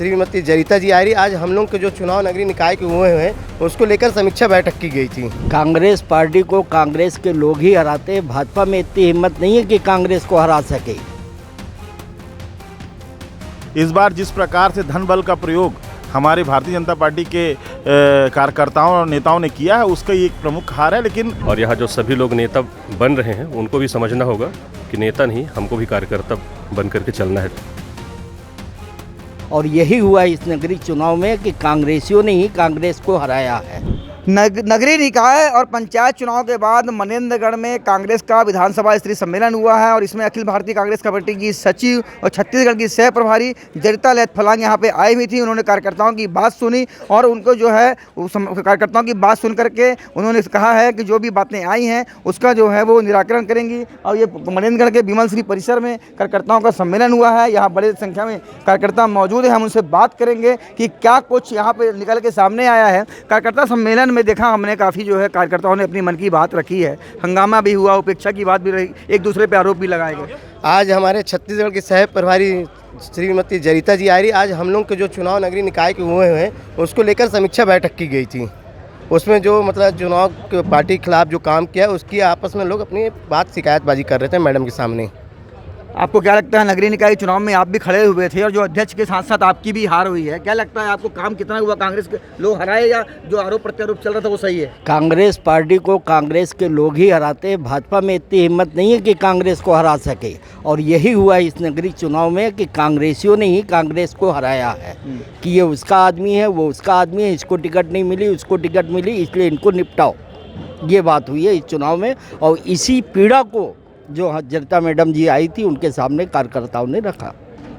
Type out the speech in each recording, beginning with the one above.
श्रीमती जरिता जी आ रही। आज हम लोग के जो चुनाव नगरीय निकाय के हुए हैं उसको लेकर समीक्षा बैठक की गई थी। कांग्रेस पार्टी को कांग्रेस के लोग ही हराते हैं, भाजपा में इतनी हिम्मत नहीं है कि कांग्रेस को हरा सके। इस बार जिस प्रकार से धन बल का प्रयोग हमारे भारतीय जनता पार्टी के कार्यकर्ताओं और नेताओं ने किया है उसका ये एक प्रमुख हार है। लेकिन और यहाँ जो सभी लोग नेता बन रहे हैं उनको भी समझना होगा कि नेता नहीं, हमको भी कार्यकर्ता बन करके चलना है। और यही हुआ इस नगरीय चुनाव में कि कांग्रेसियों ने ही कांग्रेस को हराया है। नगरीय निकाय और पंचायत चुनाव के बाद मनेंद्रगढ़ में कांग्रेस का विधानसभा स्तरीय सम्मेलन हुआ है और इसमें अखिल भारतीय कांग्रेस कमेटी की सचिव और छत्तीसगढ़ की सह प्रभारी जरिता लेथफलांग यहाँ पे आई हुई थी। उन्होंने कार्यकर्ताओं की बात सुनी और उनको जो है कार्यकर्ताओं की बात सुन करके उन्होंने कहा है कि जो भी बातें आई हैं उसका जो है वो निराकरण करेंगी। और ये मनेंद्रगढ़ के विमल श्री परिसर में कार्यकर्ताओं का सम्मेलन हुआ है। यहाँ बड़े संख्या में कार्यकर्ता मौजूद हैं। हम उनसे बात करेंगे कि क्या कुछ यहाँ पे निकल के सामने आया है। कार्यकर्ता सम्मेलन में देखा हमने काफ़ी जो है कार्यकर्ताओं ने अपनी मन की बात रखी है, हंगामा भी हुआ, उपेक्षा की बात भी रही, एक दूसरे पे आरोप भी लगाए गए। आज हमारे छत्तीसगढ़ के सह प्रभारी श्रीमती जरिता जी आ रही। आज हम लोग के जो चुनाव नगरीय निकाय के हुए हैं उसको लेकर समीक्षा बैठक की गई थी। उसमें जो मतलब चुनाव पार्टी के खिलाफ जो काम किया उसकी आपस में लोग अपनी बात शिकायतबाजी कर रहे थे मैडम के सामने। आपको क्या लगता है नगरीय निकाय चुनाव में आप भी खड़े हुए थे और जो अध्यक्ष के साथ साथ आपकी भी हार हुई है, क्या लगता है आपको काम कितना हुआ? कांग्रेस के लोग हराए या जो आरोप प्रत्यारोप चल रहा था वो सही है? कांग्रेस पार्टी को कांग्रेस के लोग ही हराते हैं, भाजपा में इतनी हिम्मत नहीं है कि कांग्रेस को हरा सके। और यही हुआ इस नगरीय चुनाव में कि कांग्रेसियों ने ही कांग्रेस को हराया है कि ये उसका आदमी है, वो उसका आदमी है, इसको टिकट नहीं मिली, उसको टिकट मिली, इसलिए इनको निपटाओ। ये बात हुई है इस चुनाव में और इसी पीड़ा को जो जरिता मैडम जी आई थी उनके सामने कार्यकर्ताओं ने रखा।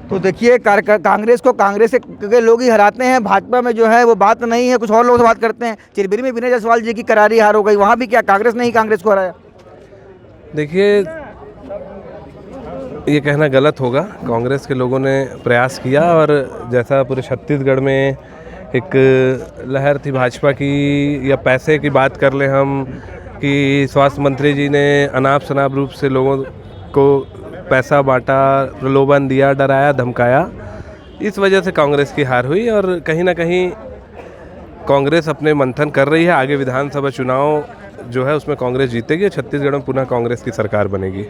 तो देखिए कांग्रेस को कांग्रेस के लोग ही हराते हैं, भाजपा में जो है वो बात नहीं है। कुछ और लोग से बात करते हैं। चिरबिरी में विनय जायसवाल जी की करारी हार हो गई, वहाँ भी क्या कांग्रेस ने ही कांग्रेस को हराया? देखिए ये कहना गलत होगा। कांग्रेस के लोगों ने प्रयास किया और जैसा पूरे छत्तीसगढ़ में एक लहर थी भाजपा की, या पैसे की बात कर लें हम कि स्वास्थ्य मंत्री जी ने अनाप शनाप रूप से लोगों को पैसा बांटा, प्रलोभन दिया, डराया, धमकाया। इस वजह से कांग्रेस की हार हुई और कहीं ना कहीं कांग्रेस अपने मंथन कर रही है। आगे विधानसभा चुनाव जो है उसमें कांग्रेस जीतेगी और छत्तीसगढ़ में पुनः कांग्रेस की सरकार बनेगी।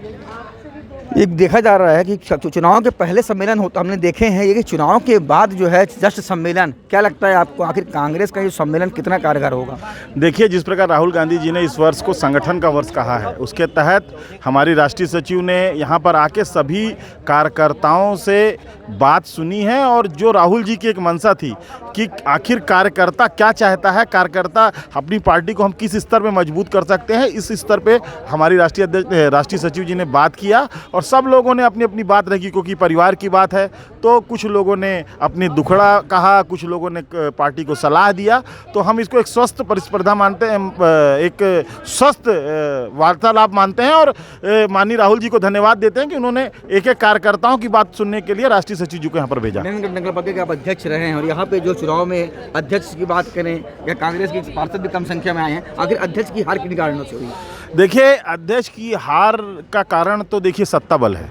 ये देखा जा रहा है कि चुनाव के पहले सम्मेलन होता हमने देखे हैं, ये कि चुनाव के बाद जो है जस्ट सम्मेलन, क्या लगता है आपको आखिर कांग्रेस का ये सम्मेलन कितना कारगर होगा? देखिए जिस प्रकार राहुल गांधी जी ने इस वर्ष को संगठन का वर्ष कहा है उसके तहत हमारी राष्ट्रीय सचिव ने यहाँ पर आके सभी कार्यकर्ताओं से बात सुनी है और जो राहुल जी की एक मंशा थी कि आखिर कार्यकर्ता क्या चाहता है, कार्यकर्ता अपनी पार्टी को हम किस स्तर पे मजबूत कर सकते हैं, इस स्तर पे हमारी राष्ट्रीय सचिव जी ने बात किया और सब लोगों ने अपनी अपनी बात रखी। क्योंकि परिवार की बात है तो कुछ लोगों ने अपनी दुखड़ा कहा, कुछ लोगों ने पार्टी को सलाह दिया। तो हम इसको एक स्वस्थ प्रतिस्पर्धा मानते हैं, एक स्वस्थ वार्तालाप मानते हैं और माननीय राहुल जी को धन्यवाद देते हैं कि उन्होंने एक एक कार्यकर्ताओं की बात सुनने के लिए राष्ट्रीय सचिव जी को यहाँ पर भेजा। नगर पालिका के आप अध्यक्ष रहे हैं और यहाँ पे जो चुनाव में अध्यक्ष की बात करें या कांग्रेस के पार्षद भी कम संख्या में आए हैं, आखिर अध्यक्ष की हार किन कारणों से हुई? देखिए अध्यक्ष की हार का कारण तो देखिए सत्ता बल है।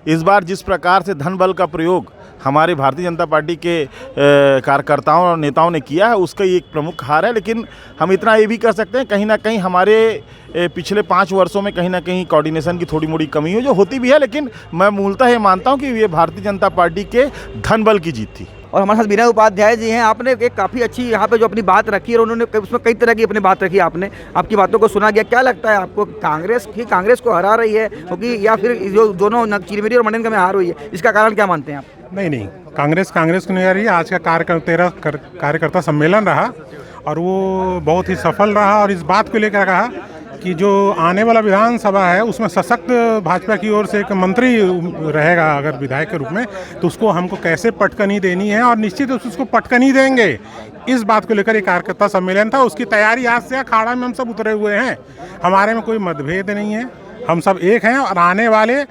इस बार जिस प्रकार से धन बल का प्रयोग हमारे भारतीय जनता पार्टी के कार्यकर्ताओं और नेताओं ने किया है उसका ये एक प्रमुख हार है। लेकिन हम इतना ये भी कर सकते हैं कहीं ना कहीं हमारे पिछले 5 वर्षों में कहीं ना कहीं कोऑर्डिनेशन की थोड़ी मोड़ी कमी हो जो होती भी है। लेकिन मैं मूलतः ये मानता हूँ कि ये भारतीय जनता पार्टी के धन बल की जीत थी। और हमारे साथ विनय उपाध्याय जी हैं। आपने एक काफ़ी अच्छी यहाँ पे जो अपनी बात रखी और उन्होंने उसमें कई तरह की अपनी बात रखी, आपने आपकी बातों को सुना गया। क्या लगता है आपको कांग्रेस को हरा रही है क्योंकि या फिर जो दोनों चिरमिरी और मनेंद्रगढ़ में हार हुई है, इसका कारण क्या मानते हैं आप? नहीं, कांग्रेस को नहीं आ रही है। आज का कार्यकर्ता सम्मेलन रहा और वो बहुत ही सफल रहा और इस बात को लेकर कहा कि जो आने वाला विधानसभा है उसमें सशक्त भाजपा की ओर से एक मंत्री रहेगा अगर विधायक के रूप में, तो उसको हमको कैसे पटकनी देनी है और निश्चित उसको पटकनी देंगे। इस बात को लेकर एक कार्यकर्ता सम्मेलन था, उसकी तैयारी आज से अखाड़ा में हम सब उतरे हुए हैं। हमारे में कोई मतभेद नहीं है, हम सब एक हैं और आने वाले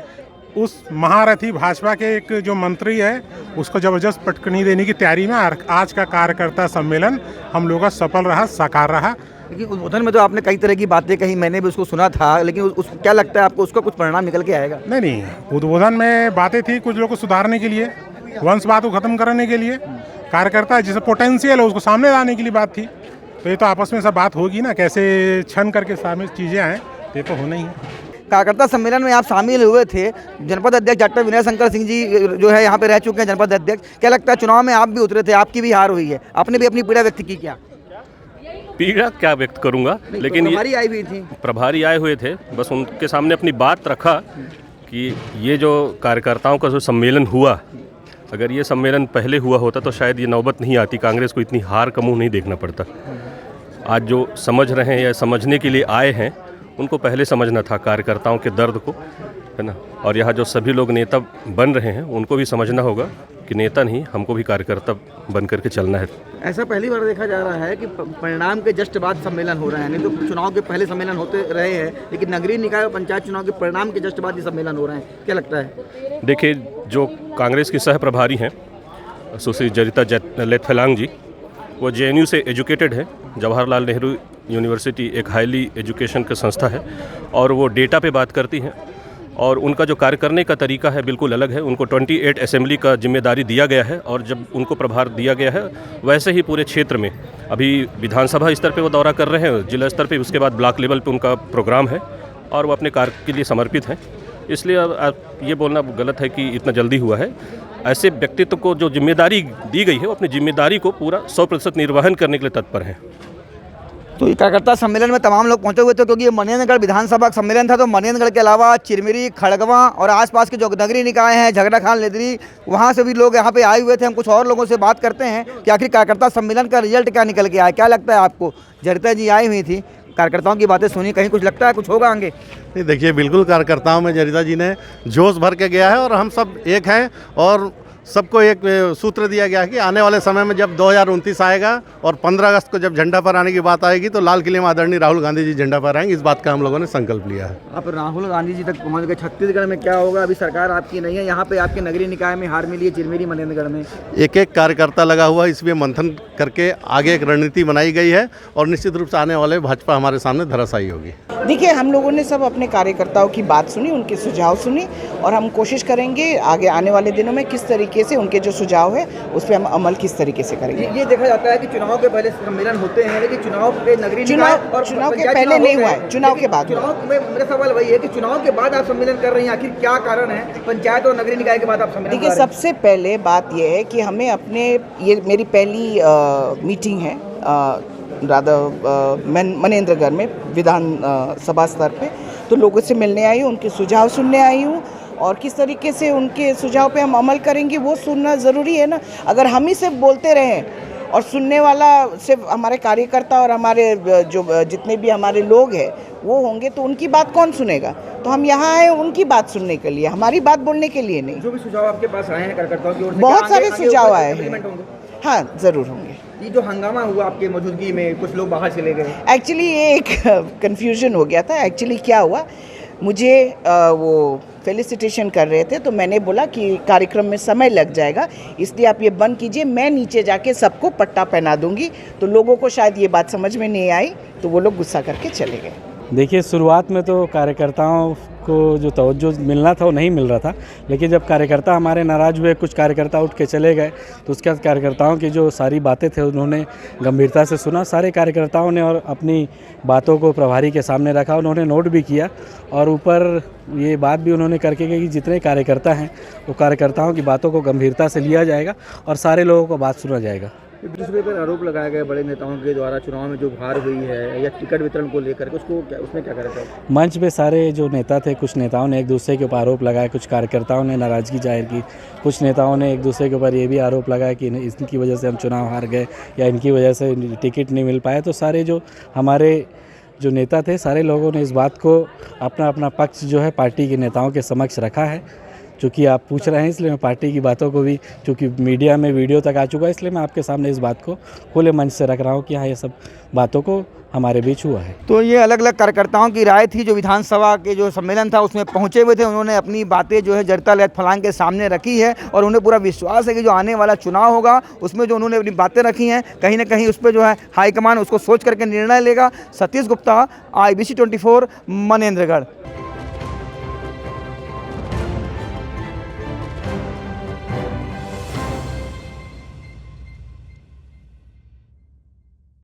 उस महारथी भाजपा के एक जो मंत्री है उसको ज़बरदस्त पटकनी देने की तैयारी में आज का कार्यकर्ता सम्मेलन हम लोगों का सफल रहा, साकार रहा। लेकिन उद्बोधन में तो आपने कई तरह की बातें कही, मैंने भी उसको सुना था, लेकिन उसको क्या लगता है आपको उसका कुछ परिणाम निकल के आएगा? नहीं, उद्बोधन में बातें थी कुछ लोगों को सुधारने के लिए, वंशवाद को ख़त्म करने के लिए, कार्यकर्ता जिसे पोटेंशियल है उसको सामने लाने के लिए बात थी। तो ये तो आपस में सब बात होगी ना, कैसे छन करके सामने चीज़ें आएँ, ये तो होना ही है। कार्यकर्ता सम्मेलन में आप शामिल हुए थे, जनपद अध्यक्ष डॉक्टर विनय शंकर सिंह जी जो है यहाँ पे रह चुके हैं जनपद अध्यक्ष। क्या लगता है चुनाव में आप भी उतरे थे, आपकी भी हार हुई है, आपने भी अपनी पीड़ा व्यक्त की? क्या पीड़ा क्या व्यक्त करूंगा, लेकिन प्रभारी आई हुई थी, प्रभारी आए हुए थे, बस उनके सामने अपनी बात रखा कि ये जो कार्यकर्ताओं का जो सम्मेलन हुआ, अगर ये सम्मेलन पहले हुआ होता तो शायद ये नौबत नहीं आती, कांग्रेस को इतनी हार का मुंह नहीं देखना पड़ता। आज जो समझ रहे हैं या समझने के लिए आए हैं उनको पहले समझना था कार्यकर्ताओं के दर्द को, है ना। और यहाँ जो सभी लोग नेता बन रहे हैं उनको भी समझना होगा कि नेता नहीं, हमको भी कार्यकर्ता बन करके चलना है। ऐसा पहली बार देखा जा रहा है कि परिणाम के जस्ट बाद सम्मेलन हो रहे हैं, नहीं तो चुनाव के पहले सम्मेलन होते रहे हैं, लेकिन नगरीय निकाय और पंचायत चुनाव के परिणाम के जस्ट बाद ये सम्मेलन हो रहे हैं। क्या लगता है? देखिए, जो कांग्रेस की सह प्रभारी हैं सुश्री जरिता लेथफेलांग जी, वो JNU से एजुकेटेड है, जवाहरलाल नेहरू यूनिवर्सिटी एक हाईली एजुकेशन का संस्था है, और वो डेटा पे बात करती हैं, और उनका जो कार्य करने का तरीका है बिल्कुल अलग है। उनको 28 असेंबली का जिम्मेदारी दिया गया है, और जब उनको प्रभार दिया गया है वैसे ही पूरे क्षेत्र में अभी विधानसभा स्तर पे वो दौरा कर रहे हैं, जिला स्तर पे, उसके बाद ब्लॉक लेवल पे उनका प्रोग्राम है, और वो अपने कार्य के लिए समर्पित हैं। इसलिए अब ये बोलना गलत है कि इतना जल्दी हुआ है। ऐसे व्यक्तित्व को जो जिम्मेदारी दी गई है वो अपनी जिम्मेदारी को पूरा 100% निर्वहन करने के लिए तत्पर हैं। तो ये कार्यकर्ता सम्मेलन में तमाम लोग पहुंचे हुए थे, क्योंकि ये मनेन्द्रगढ़ विधानसभा का सम्मेलन था। तो मनेन्द्रगढ़ के अलावा चिरमिरी, खड़गवा और आसपास के जो नगरीय निकाय हैं, झगड़ा खान, लेदरी, वहाँ से भी लोग यहाँ पे आए हुए थे। हम कुछ और लोगों से बात करते हैं कि आखिर कार्यकर्ता सम्मेलन का रिजल्ट क्या निकल के आया। क्या लगता है आपको? जरिता जी आई हुई थी, कार्यकर्ताओं की बातें सुनी, कहीं कुछ लगता है कुछ होगा आगे? नहीं, देखिए, बिल्कुल कार्यकर्ताओं में जरिता जी ने जोश भर के गया है, और हम सब एक हैं, और सबको एक सूत्र दिया गया है कि आने वाले समय में जब 2029 आएगा और 15 अगस्त को जब झंडा फहराने की बात आएगी तो लाल किले में आदरणीय राहुल गांधी जी झंडा फहराएंगे। इस बात का हम लोगों ने संकल्प लिया है। आप राहुल गांधी जी तक पहुंच गए। छत्तीसगढ़ में क्या होगा? अभी सरकार आपकी नहीं है, यहाँ पे आपके नगरीय निकाय में हार मिली है, चिरमिरी, मनेन्द्रगढ़ में। एक एक कार्यकर्ता लगा हुआ है, इसमें मंथन करके आगे एक रणनीति बनाई गई है, और निश्चित रूप से आने वाले भाजपा हमारे सामने धराशायी होगी। देखिए, हम लोगों ने सब अपने कार्यकर्ताओं की बात सुनी, उनके सुझाव सुनी, और हम कोशिश करेंगे आगे आने वाले दिनों में किस तरीके से उनके जो सुझाव है उस पर हम अमल किस तरीके से करेंगे। ये देखा जाता है कि चुनाव के पहले सम्मेलन होते हैं, लेकिन चुनाव के नगरीय चुनाव के पहले नहीं हुआ है, चुनाव के बाद। चुनाव में मेरा सवाल वही है कि चुनाव के बाद आप सम्मेलन कर रही हैं, आखिर क्या कारण है? पंचायत और नगरीय निकाय के बाद आप सम्मेलन। देखिए, सबसे पहले बात यह है कि हमें अपने, ये मेरी पहली मीटिंग है मनेन्द्रगढ़ में विधानसभा स्तर पे, तो लोगों से मिलने आई हूँ, उनके सुझाव सुनने आई हूँ, और किस तरीके से उनके सुझाव पे हम अमल करेंगे वो सुनना ज़रूरी है ना। अगर हम ही सिर्फ बोलते रहें और सुनने वाला सिर्फ हमारे कार्यकर्ता और हमारे जो जितने भी हमारे लोग हैं वो होंगे, तो उनकी बात कौन सुनेगा? तो हम यहाँ आए उनकी बात सुनने के लिए, हमारी बात बोलने के लिए नहीं। जो भी सुझाव आपके पास आए हैं कार्यकर्ताओं की ओर से, बहुत सारे सुझाव आए हैं। हाँ, ज़रूर होंगे। ये जो हंगामा हुआ आपके मौजूदगी में, कुछ लोग बाहर चले गए, एक्चुअली ये एक कन्फ्यूजन हो गया था। एक्चुअली क्या हुआ, मुझे वो फेलिसिटेशन कर रहे थे, तो मैंने बोला कि कार्यक्रम में समय लग जाएगा, इसलिए आप ये बंद कीजिए, मैं नीचे जाके सबको पट्टा पहना दूंगी। तो लोगों को शायद ये बात समझ में नहीं आई, तो वो लोग गुस्सा करके चले गए। देखिए, शुरुआत में तो कार्यकर्ताओं को जो तवज्जो मिलना था वो नहीं मिल रहा था, लेकिन जब कार्यकर्ता हमारे नाराज़ हुए, कुछ कार्यकर्ता उठ के चले गए, तो उसके बाद कार्यकर्ताओं की जो सारी बातें थे उन्होंने गंभीरता से सुना। सारे कार्यकर्ताओं ने और अपनी बातों को प्रभारी के सामने रखा, उन्होंने नोट भी किया, और ऊपर ये बात भी उन्होंने करके गए कि जितने कार्यकर्ता हैं वो कार्यकर्ताओं की बातों को गंभीरता से लिया जाएगा और सारे लोगों को बात सुना जाएगा। एक दूसरे पर आरोप लगाए गए बड़े नेताओं के द्वारा चुनाव में जो हार हुई है या टिकट वितरण को लेकर के, उसमें क्या करा था? मंच पे सारे जो नेता थे, कुछ नेताओं ने एक दूसरे के ऊपर आरोप लगाए, कुछ कार्यकर्ताओं ने नाराज़गी जाहिर की, कुछ नेताओं ने एक दूसरे के ऊपर ये भी आरोप लगाया कि इनकी वजह से हम चुनाव हार गए या इनकी वजह से टिकट नहीं मिल पाया। तो सारे जो हमारे जो नेता थे, सारे लोगों ने इस बात को अपना अपना पक्ष जो है पार्टी के नेताओं के समक्ष रखा है। चूँकि आप पूछ रहे हैं इसलिए मैं पार्टी की बातों को भी, चूँकि मीडिया में वीडियो तक आ चुका है, इसलिए मैं आपके सामने इस बात को खुले मंच से रख रहा हूँ कि हाँ, ये सब बातों को हमारे बीच हुआ है। तो ये अलग अलग कार्यकर्ताओं की राय थी जो विधानसभा के जो सम्मेलन था उसमें पहुंचे हुए थे। उन्होंने अपनी बातें जो है जरिता लेथफलांग के सामने रखी है, और उन्हें पूरा विश्वास है कि जो आने वाला चुनाव होगा उसमें जो उन्होंने अपनी बातें रखी हैं, कहीं ना कहीं उस पर जो है हाईकमान उसको सोच करके निर्णय लेगा। सतीश गुप्ता, IBC 24, मनेन्द्रगढ़।